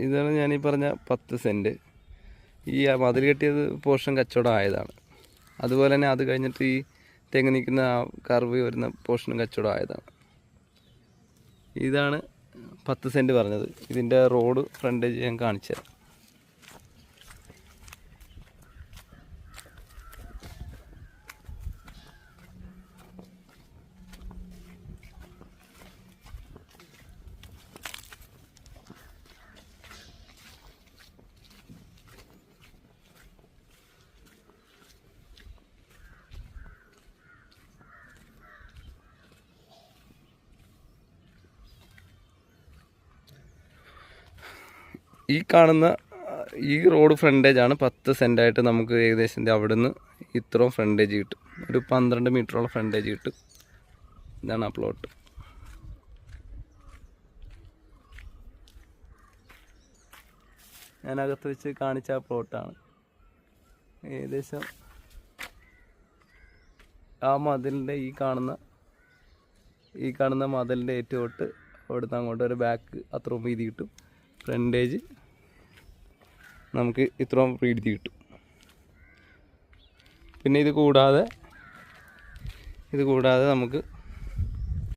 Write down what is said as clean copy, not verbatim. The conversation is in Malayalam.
ഇതാണ് ഞാനീ പറഞ്ഞ 10 സെൻറ്റ്. ഈ മതിൽ കെട്ടിയത് പോർഷൻ കച്ചവടം ആയതാണ്. അതുപോലെ തന്നെ അത് കഴിഞ്ഞിട്ട് ഈ തെങ്ങ് നിൽക്കുന്ന കർവ് വരുന്ന പോർഷനും കച്ചവടം ആയതാണ്. ഇതാണ് 10 സെൻറ്റ് പറഞ്ഞത്. ഇതിൻ്റെ റോഡ് ഫ്രണ്ടേജ് ഞാൻ കാണിച്ചു തരാം. ഈ കാണുന്ന ഈ റോഡ് ഫ്രണ്ടേജാണ് 10 സെൻറ്റായിട്ട് നമുക്ക് ഏകദേശം അവിടെ നിന്ന് ഇത്രയും ഫ്രണ്ടേജ് കിട്ടും. ഒരു 12 മീറ്ററോളം ഫ്രണ്ടേജ് കിട്ടും. ഇതാണ് ആ പ്ലോട്ട്. ഞാനകത്ത് വെച്ച് കാണിച്ച ആ പ്ലോട്ടാണ്. ഏകദേശം ആ മതിലിൻ്റെ ഈ കാണുന്ന മതിലിൻ്റെ ഏറ്റവും തൊട്ട് അവിടുന്ന് അങ്ങോട്ട് ഒരു ബാക്ക് അത്രയും വീതി കിട്ടും. ഫ്രണ്ടേജ് നമുക്ക് ഇത്രയും വീതി കിട്ടും. പിന്നെ ഇത് കൂടാതെ നമുക്ക്